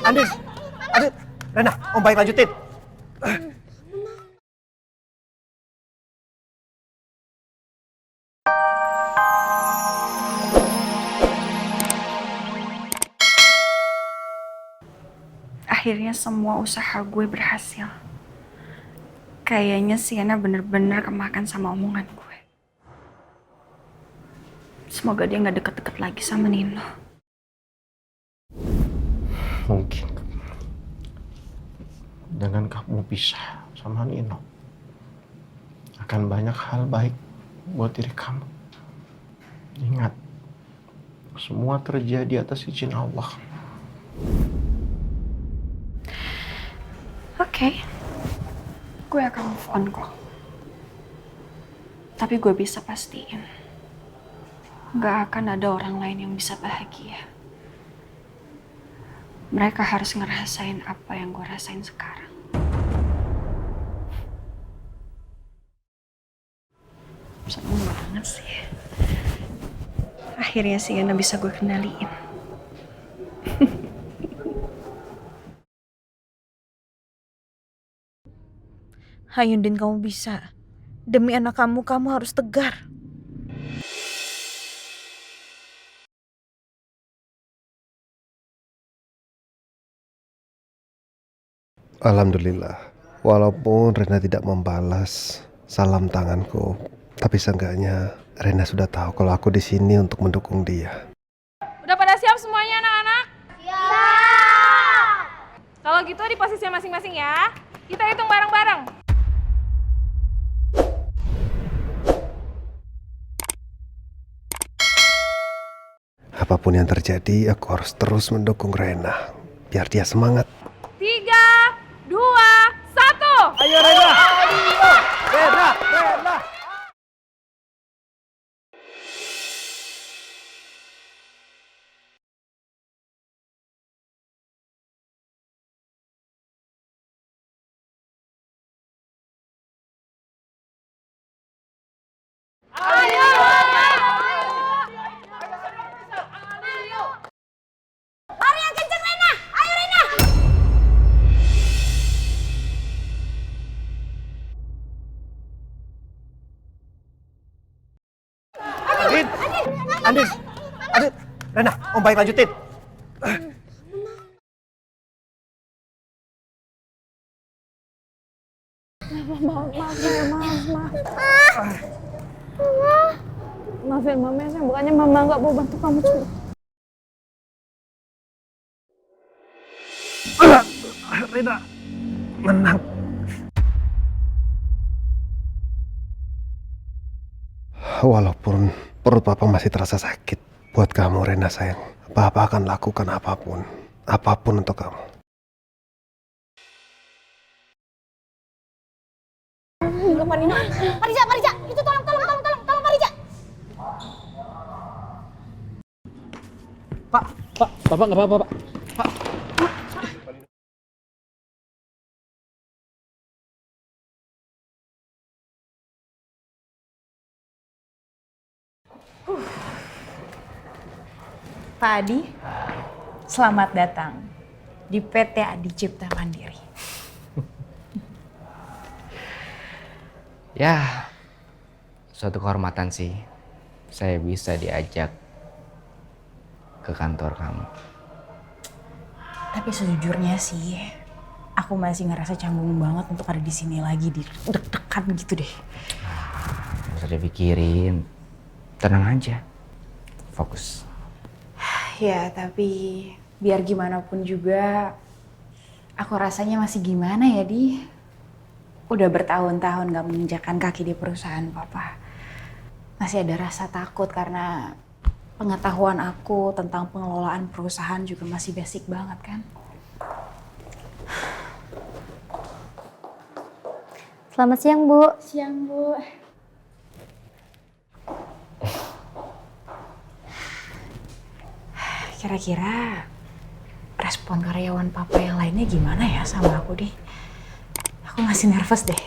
Andin, Andin, Rena, Om baik lanjutin. Akhirnya semua usaha gue berhasil. Kayaknya Sienna bener-bener kemakan sama omongan gue. Semoga dia gak deket-deket lagi sama Nino. Mungkin dengan kamu pisah sama Nino akan banyak hal baik buat diri kamu. Ingat, semua terjadi atas izin Allah. Oke, gue akan move on kok. Tapi gue bisa pastiin, gak akan ada orang lain yang bisa bahagia. Mereka harus ngerasain apa yang gue rasain sekarang. Seneng banget sih. Akhirnya Sienna bisa gue kenaliin. Hayundin, kamu bisa. Demi anak kamu, kamu harus tegar. Alhamdulillah, walaupun Rena tidak membalas salam tanganku, tapi seenggaknya Rena sudah tahu kalau aku di sini untuk mendukung dia. Udah pada siap semuanya anak-anak? Siap! Kalau gitu di posisi masing-masing ya. Kita hitung bareng-bareng. Apapun yang terjadi, aku harus terus mendukung Rena, biar dia semangat. 3, 2, 1. Ayo Rena! Rena! Rena! Andin! Andin! Andin! Rena, Om baik lanjutin. Maafin mama ya, bukannya mama nggak mau bantu kamu cuma. Rena, menang. Walaupun perut papa masih terasa sakit, buat kamu Rena sayang, papa akan lakukan apapun, apapun untuk kamu. Pak Nino. Pak Riza, itu tolong Pak Riza. Pak, Bapak nggak apa-apa, Pak. Pak Adi, selamat datang di PT Adi Cipta Mandiri. Ya, suatu kehormatan sih saya bisa diajak ke kantor kamu. Tapi sejujurnya sih, aku masih ngerasa canggung banget untuk ada di sini lagi, di deg-degan gitu deh. Gak usah dipikirin, tenang aja, fokus. Ya, tapi biar gimana pun juga, aku rasanya masih gimana ya, Di? Udah bertahun-tahun gak menginjakan kaki di perusahaan papa. Masih ada rasa takut karena pengetahuan aku tentang pengelolaan perusahaan juga masih basic banget kan. Selamat siang, Bu. Siang, Bu. Kira-kira respon karyawan papa yang lainnya gimana ya sama aku, Di? Aku masih nervous deh.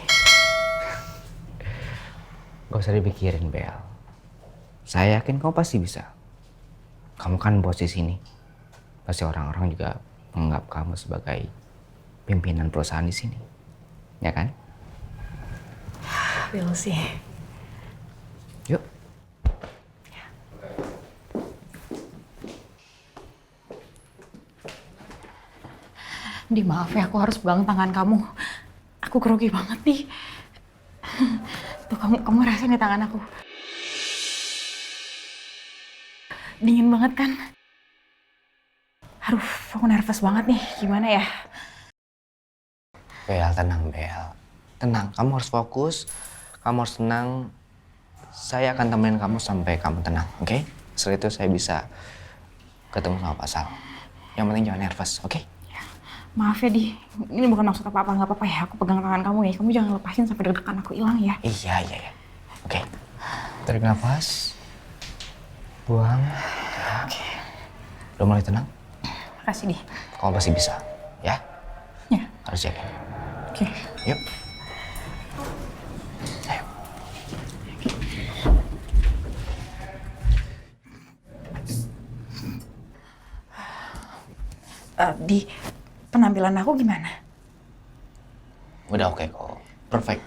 Gak usah dipikirin, Bel. Saya yakin kamu pasti bisa. Kamu kan bos di sini. Pasti orang-orang juga menganggap kamu sebagai pimpinan perusahaan di sini. Ya kan? We'll see. Yuk. Di maaf ya, aku harus pegang tangan kamu. Aku grogi banget nih. Tuh kamu rasain di tangan aku. Dingin banget kan? Aduh, aku nervous banget nih. Gimana ya? Bel, tenang Bel. Tenang, kamu harus fokus. Kamu harus tenang. Saya akan temenin kamu sampai kamu tenang, oke? Setelah itu saya bisa ketemu sama Pak Sal. Yang penting jangan nervous, oke? Maaf ya, Di. Ini bukan maksud apa-apa, nggak apa-apa ya. Aku pegang tangan kamu ya. Kamu jangan lepasin sampai deg-degan aku hilang ya. Iya. Oke. Tarik nafas. Buang. Oke. Udah mulai tenang? Makasih, Di. Kamu pasti bisa, ya? Ya. Harus yakin. Oke. Yuk. Ayo. Di, penampilan aku gimana? Udah oke kok. Perfect.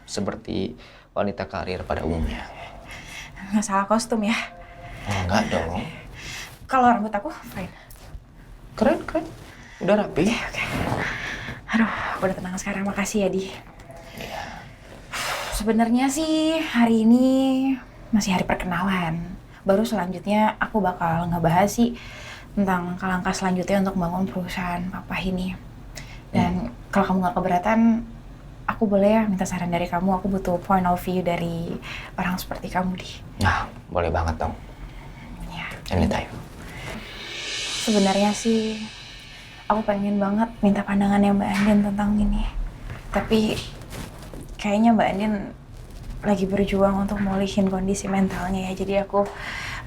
Seperti wanita karir pada umumnya. Nggak salah kostum ya? Oh, enggak dong. Kalau rambut aku, fine. Keren. Udah rapi. Oke. Aduh, aku udah tenang sekarang. Makasih ya, Di. Iya. Sebenarnya sih hari ini masih hari perkenalan. Baru selanjutnya aku bakal ngebahas sih tentang langkah selanjutnya untuk membangun perusahaan papa ini. Dan kalau kamu nggak keberatan, aku boleh ya minta saran dari kamu. Aku butuh point of view dari orang seperti kamu, Di. Nah, boleh banget dong. Ya. Anytime. Sebenarnya sih aku pengen banget minta pandangannya Mbak Andin tentang ini. Tapi kayaknya Mbak Andin lagi berjuang untuk mulihin kondisi mentalnya ya. Jadi aku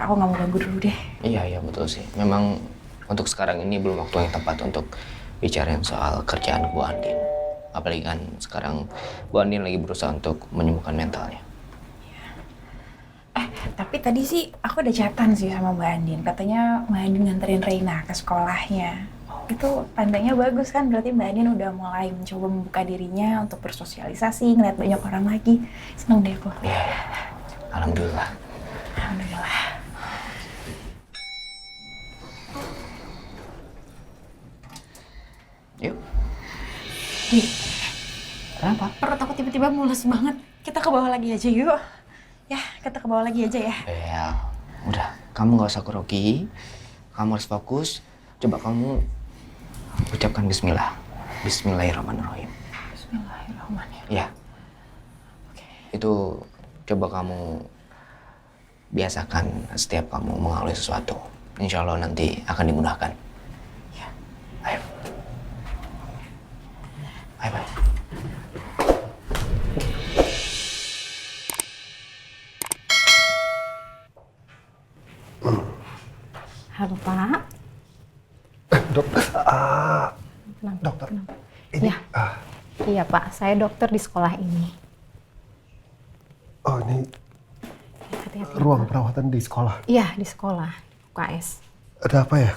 nggak mau ganggu dulu deh. Iya betul sih. Memang untuk sekarang ini belum waktu yang tepat untuk bicarain soal kerjaan Bu Andin. Apalagi kan sekarang Bu Andin lagi berusaha untuk menyembuhkan mentalnya. Tapi tadi sih aku ada chatan sih sama Mbak Andin. Katanya Mbak Andin nganterin Reina ke sekolahnya. Itu tandanya bagus kan, berarti Mbak Andin udah mulai mencoba membuka dirinya untuk bersosialisasi, ngeliat banyak orang lagi. Seneng deh aku. Iya. Alhamdulillah. Alhamdulillah. Yuk. Di, Kenapa? perut aku tiba-tiba mules banget. Kita ke bawah lagi aja yuk. Ya, kita ke bawah lagi aja ya. Bel, udah. Kamu nggak usah grogi. Kamu harus fokus. Coba kamu ucapkan Bismillah. Bismillahirrahmanirrahim. Bismillahirrahmanirrahim. Ya. Itu coba kamu biasakan setiap kamu mengalami sesuatu. Insya Allah nanti akan dimudahkan. Ya. Ayo. Ayo. Halo Pak. Dokter. Dokter. Ini, Ya. Iya Pak, saya dokter di sekolah ini. Oh ini Hati-hati. ruang perawatan di sekolah. Iya, di sekolah UKS. Ada apa ya?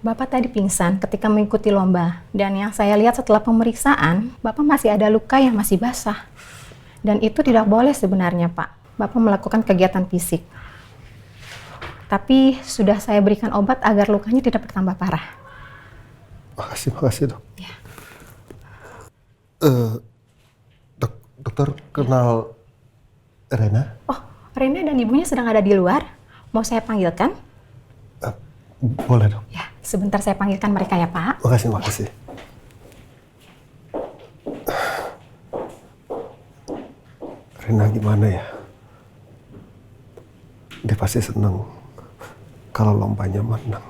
Bapak tadi pingsan ketika mengikuti lomba. Dan yang saya lihat setelah pemeriksaan, Bapak masih ada luka yang masih basah. Dan itu tidak boleh sebenarnya Pak. Bapak melakukan kegiatan fisik. Tapi sudah saya berikan obat agar lukanya tidak bertambah parah. Makasih dok. Ya. Dokter kenal Rena? Oh, Rena dan ibunya sedang ada di luar. Mau saya panggilkan? Boleh dok. Ya, sebentar saya panggilkan mereka ya Pak. Makasih. Rena gimana ya? Dia pasti senang kalau lombanya menang.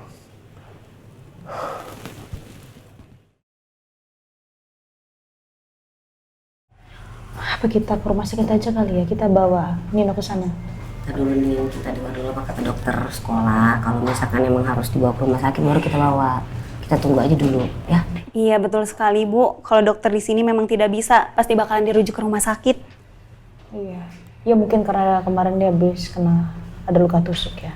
Apa kita ke rumah sakit aja kali ya? Kita bawa Nino ke sana. Kita dulu nih, kita dengar dulu apa kata dokter sekolah. Kalau misalkan emang harus dibawa ke rumah sakit baru kita bawa. Kita tunggu aja dulu, ya. Iya betul sekali Bu. Kalau dokter di sini memang tidak bisa, pasti bakalan dirujuk ke rumah sakit. Iya. Ya mungkin karena kemarin dia habis kena ada luka tusuk ya.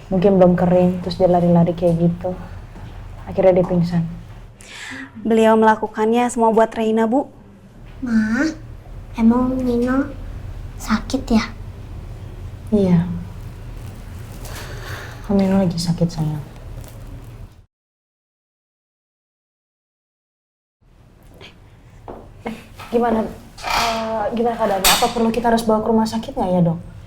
Mungkin belum kering, terus dia lari-lari kayak gitu. Akhirnya dia pingsan. Beliau melakukannya semua buat Reina, Bu. Ma, emang Nino sakit ya? Iya. Nino lagi sakit, sayang. Gimana keadaannya? Apa perlu kita harus bawa ke rumah sakit nggak ya, Dok?